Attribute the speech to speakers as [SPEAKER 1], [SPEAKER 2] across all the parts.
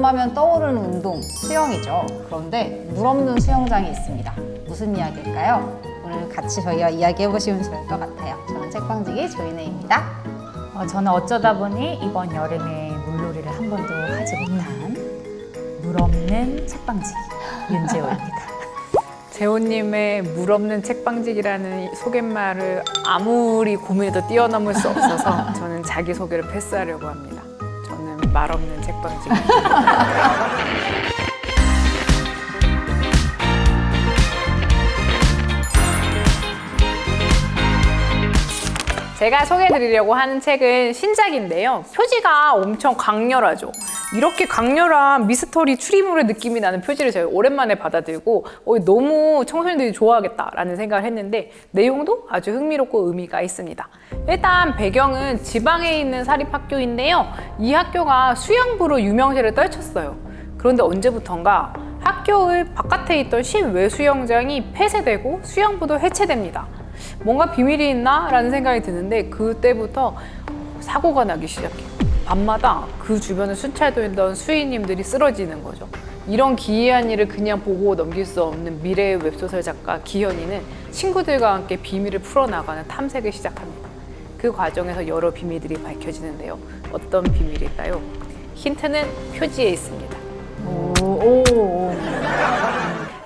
[SPEAKER 1] 여름하면 떠오르는 운동, 수영이죠. 그런데 물 없는 수영장이 있습니다. 무슨 이야기일까요? 오늘 같이 저희와 이야기해보시면 좋을 것 같아요. 저는 책방지기 조인혜입니다.
[SPEAKER 2] 저는 어쩌다 보니 이번 여름에 물놀이를 한 번도 하지 못한 물 없는 책방지기 윤재호입니다.
[SPEAKER 3] 재호님의 물 없는 책방지기라는 소개말을 아무리 고민해도 뛰어넘을 수 없어서 저는 자기소개를 패스하려고 합니다. 저는 말 없는 책방지기. 제가 소개해드리려고 하는 책은 신작인데요. 표지가 엄청 강렬하죠. 이렇게 강렬한 미스터리 추리물의 느낌이 나는 표지를 제가 오랜만에 받아들고 너무 청소년들이 좋아하겠다라는 생각을 했는데 내용도 아주 흥미롭고 의미가 있습니다. 일단 배경은 지방에 있는 사립학교인데요. 이 학교가 수영부로 유명세를 떨쳤어요. 그런데 언제부턴가 학교의 바깥에 있던 실외 수영장이 폐쇄되고 수영부도 해체됩니다. 뭔가 비밀이 있나? 라는 생각이 드는데 그때부터 사고가 나기 시작해요. 밤마다 그 주변을 순찰되던 수의님들이 쓰러지는 거죠. 이런 기이한 일을 그냥 보고 넘길 수 없는 미래의 웹소설 작가 기현이는 친구들과 함께 비밀을 풀어나가는 탐색을 시작합니다. 그 과정에서 여러 비밀들이 밝혀지는데요. 어떤 비밀일까요? 힌트는 표지에 있습니다.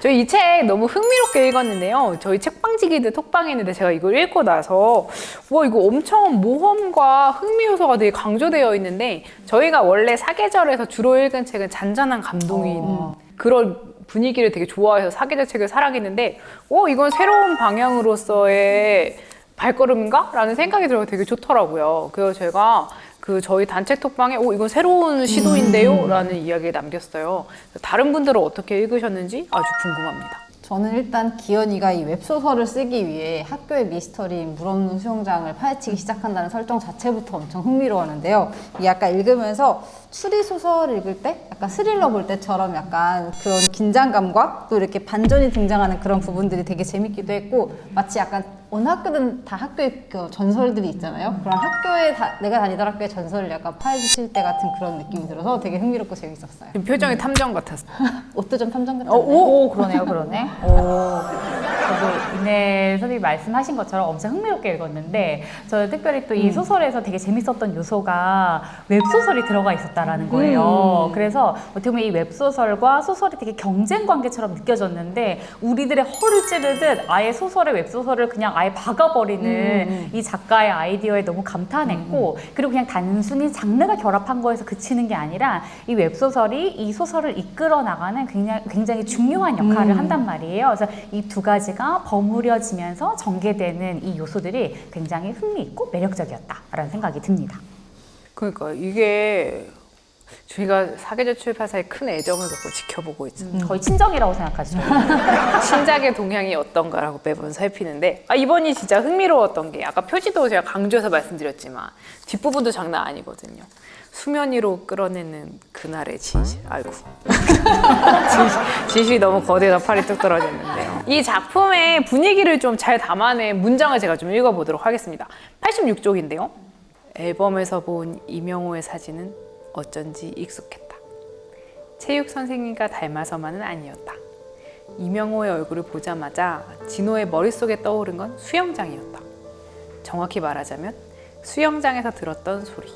[SPEAKER 3] 저희 이 책 너무 흥미롭게 읽었는데요. 저희 책방지기들 톡방에 있는데 제가 이걸 읽고 나서 와 이거 엄청 모험과 흥미 요소가 되게 강조되어 있는데 저희가 원래 사계절에서 주로 읽은 책은 잔잔한 감동이 있는 그런 분위기를 되게 좋아해서 사계절 책을 사랑했는데 이건 새로운 방향으로서의 발걸음인가? 라는 생각이 들어서 되게 좋더라고요. 그래서 제가 저희 단체 톡방에 이건 새로운 시도인데요? 라는 이야기를 남겼어요. 다른 분들은 어떻게 읽으셨는지 아주 궁금합니다.
[SPEAKER 1] 저는 일단 기현이가 이 웹소설을 쓰기 위해 학교의 미스터리인 물 없는 수영장을 파헤치기 시작한다는 설정 자체부터 엄청 흥미로웠는데요. 이 아까 읽으면서 추리소설 읽을 때 약간 스릴러 볼 때처럼 약간 그런 긴장감과 또 이렇게 반전이 등장하는 그런 부분들이 되게 재밌기도 했고 마치 약간 어느 학교든 다 학교에 그 전설들이 있잖아요. 그런 학교에 내가 다니던 학교의 전설을 약간 파헤칠 때 같은 그런 느낌이 들어서 되게 흥미롭고 재밌었어요.
[SPEAKER 3] 지금 표정이 탐정 같았어.
[SPEAKER 1] 옷도 좀 탐정 같지
[SPEAKER 2] 오, 그러네. 저도 이내 선생님이 말씀하신 것처럼 엄청 흥미롭게 읽었는데 저는 특별히 또 이 소설에서 되게 재밌었던 요소가 웹소설이 들어가 있었다라는 거예요. 그래서 어떻게 보면 이 웹소설과 소설이 되게 경쟁 관계처럼 느껴졌는데 우리들의 허를 찌르듯 아예 소설의 웹소설을 그냥 아예 박아버리는 이 작가의 아이디어에 너무 감탄했고 그리고 그냥 단순히 장르가 결합한 거에서 그치는 게 아니라 이 웹소설이 이 소설을 이끌어 나가는 굉장히 중요한 역할을 한단 말이에요. 그래서 이 두 가지가 버무려지면서 전개되는 이 요소들이 굉장히 흥미있고 매력적이었다라는 생각이 듭니다.
[SPEAKER 3] 그러니까 이게 저희가 사계절 출판사의 큰 애정을 갖고 지켜보고 있잖아요.
[SPEAKER 2] 거의 친정이라고 생각하죠.
[SPEAKER 3] 신작의 동향이 어떤가라고 매번 살피는데 이번이 진짜 흥미로웠던 게 아까 표지도 제가 강조해서 말씀드렸지만 뒷부분도 장난 아니거든요. 수면 위로 끌어내는 그날의 진실. 아이고 진실이 너무 거대해서 팔이 뚝 떨어졌는데요. 이 작품의 분위기를 좀 잘 담아낸 문장을 제가 좀 읽어보도록 하겠습니다. 86쪽인데요. 앨범에서 본 이명호의 사진은 어쩐지 익숙했다. 체육 선생님과 닮아서만은 아니었다. 이명호의 얼굴을 보자마자 진호의 머릿속에 떠오른 건 수영장이었다. 정확히 말하자면 수영장에서 들었던 소리.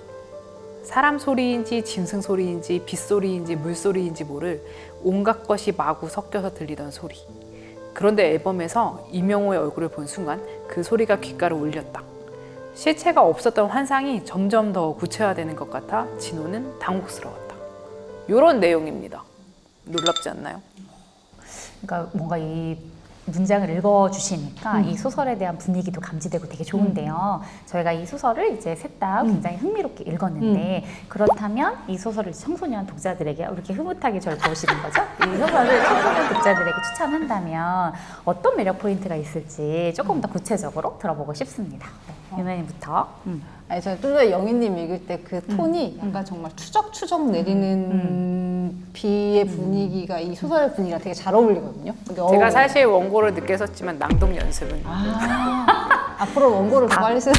[SPEAKER 3] 사람 소리인지 짐승 소리인지 빗소리인지 물소리인지 모를 온갖 것이 마구 섞여서 들리던 소리. 그런데 앨범에서 이명호의 얼굴을 본 순간 그 소리가 귓가를 울렸다. 실체가 없었던 환상이 점점 더 구체화되는 것 같아 진호는 당혹스러웠다. 이런 내용입니다. 놀랍지 않나요?
[SPEAKER 2] 그러니까 뭔가 이 문장을 읽어주시니까 이 소설에 대한 분위기도 감지되고 되게 좋은데요. 저희가 이 소설을 이제 셋 다 굉장히 흥미롭게 읽었는데 그렇다면 이 소설을 청소년 독자들에게 이렇게 흐뭇하게 저를 보시는 거죠? 이 소설을 청소년 독자들에게 추천한다면 어떤 매력 포인트가 있을지 조금 더 구체적으로 들어보고 싶습니다. 네, 유나님부터.
[SPEAKER 1] 아니, 저는 좀 전에 영희님 읽을 때 그 톤이 약간 정말 추적추적 내리는 비의 분위기가 이 소설의 분위기랑 되게 잘 어울리거든요.
[SPEAKER 3] 제가 사실 원고를 늦게 썼지만 낭독 연습은
[SPEAKER 1] 앞으로 원고를 더 빨리 쓰는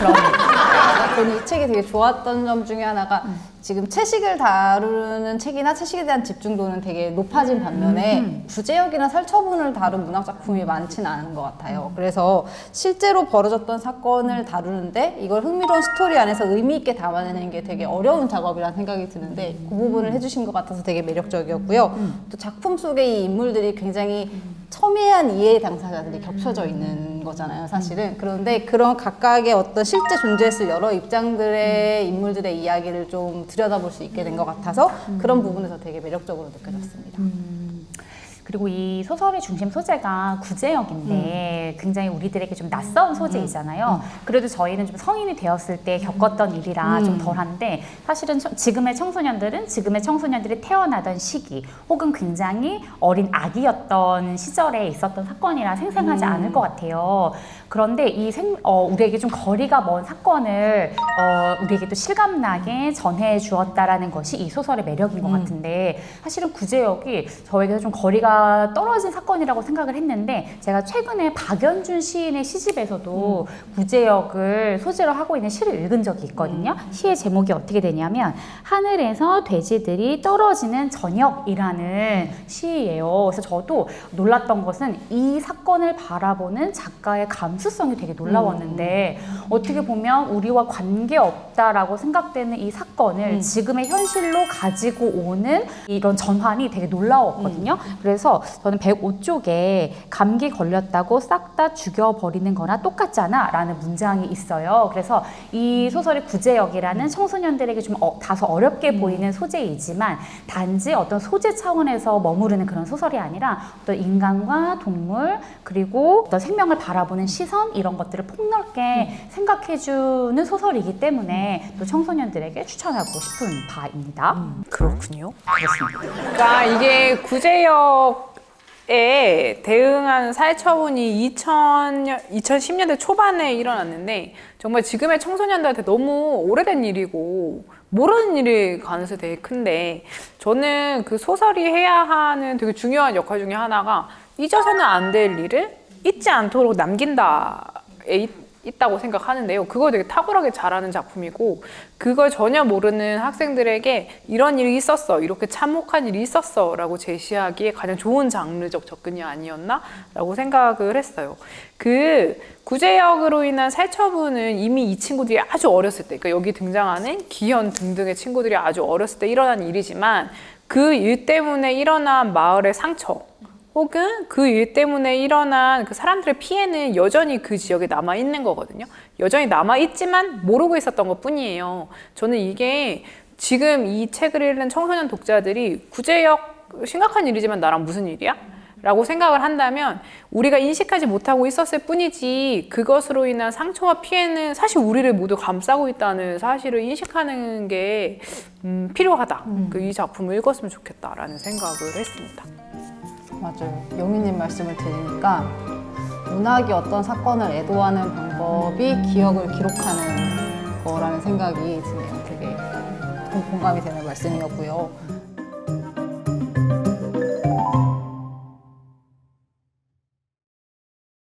[SPEAKER 1] 저는 이 책이 되게 좋았던 점 중에 하나가 지금 채식을 다루는 책이나 채식에 대한 집중도는 되게 높아진 반면에 구제역이나 살처분을 다룬 문학 작품이 많지는 않은 것 같아요. 그래서 실제로 벌어졌던 사건을 다루는데 이걸 흥미로운 스토리 안에서 의미 있게 담아내는 게 되게 어려운 작업이라는 생각이 드는데 그 부분을 해주신 것 같아서 되게 매력적이었고요. 또 작품 속의 이 인물들이 굉장히 첨예한 이해의 당사자들이 겹쳐져 있는 거잖아요, 사실은. 그런데 그런 각각의 어떤 실제 존재했을 여러 입장들의 인물들의 이야기를 좀 들여다볼 수 있게 된 것 같아서 그런 부분에서 되게 매력적으로 느껴졌습니다.
[SPEAKER 2] 그리고 이 소설의 중심 소재가 구제역인데 굉장히 우리들에게 좀 낯선 소재이잖아요. 그래도 저희는 좀 성인이 되었을 때 겪었던 일이라 좀 덜한데 사실은 지금의 청소년들이 태어나던 시기 혹은 굉장히 어린 아기였던 시절에 있었던 사건이라 생생하지 않을 것 같아요. 그런데 우리에게 좀 거리가 먼 사건을 우리에게 또 실감나게 전해 주었다라는 것이 이 소설의 매력인 것 같은데 사실은 구제역이 저에게서 좀 거리가 떨어진 사건이라고 생각을 했는데 제가 최근에 박연준 시인의 시집에서도 구제역을 소재로 하고 있는 시를 읽은 적이 있거든요. 시의 제목이 어떻게 되냐면 하늘에서 돼지들이 떨어지는 저녁이라는 시예요. 그래서 저도 놀랐던 것은 이 사건을 바라보는 작가의 감수성이 되게 놀라웠는데 어떻게 보면 우리와 관계없다라고 생각되는 이 사건을 지금의 현실로 가지고 오는 이런 전환이 되게 놀라웠거든요. 그래서 저는 105쪽에 감기 걸렸다고 싹 다 죽여버리는 거나 똑같잖아 라는 문장이 있어요. 그래서 이 소설의 구제역이라는 청소년들에게 좀 다소 어렵게 보이는 소재이지만 단지 어떤 소재 차원에서 머무르는 그런 소설이 아니라 어떤 인간과 동물 그리고 어떤 생명을 바라보는 시선 이런 것들을 폭넓게 생각해주는 소설이기 때문에 또 청소년들에게 추천하고 싶은 바입니다.
[SPEAKER 3] 그렇군요.
[SPEAKER 2] 그렇습니다.
[SPEAKER 3] 그러니까 이게 구제역에 대응한 살처분이 2010년대 초반에 일어났는데 정말 지금의 청소년들한테 너무 오래된 일이고 모르는 일일 가능성이 되게 큰데 저는 그 소설이 해야 하는 되게 중요한 역할 중에 하나가 잊어서는 안 될 일을 잊지 않도록 남긴다에 있다고 생각하는데요. 그걸 되게 탁월하게 잘하는 작품이고 그걸 전혀 모르는 학생들에게 이런 일이 있었어, 이렇게 참혹한 일이 있었어 라고 제시하기에 가장 좋은 장르적 접근이 아니었나? 라고 생각을 했어요. 그 구제역으로 인한 살처분은 이미 이 친구들이 아주 어렸을 때, 그러니까 여기 등장하는 기현 등등의 친구들이 아주 어렸을 때 일어난 일이지만 그 일 때문에 일어난 마을의 상처 혹은 그 일 때문에 일어난 그 사람들의 피해는 여전히 그 지역에 남아있는 거거든요. 여전히 남아있지만 모르고 있었던 것 뿐이에요. 저는 이게 지금 이 책을 읽는 청소년 독자들이 구제역 심각한 일이지만 나랑 무슨 일이야? 라고 생각을 한다면 우리가 인식하지 못하고 있었을 뿐이지 그것으로 인한 상처와 피해는 사실 우리를 모두 감싸고 있다는 사실을 인식하는 게 필요하다. 이 작품을 읽었으면 좋겠다라는 생각을 했습니다.
[SPEAKER 1] 맞아요. 영희님 말씀을 들으니까 문학이 어떤 사건을 애도하는 방법이 기억을 기록하는 거라는 생각이 드네요. 되게 공감이 되는 말씀이었고요.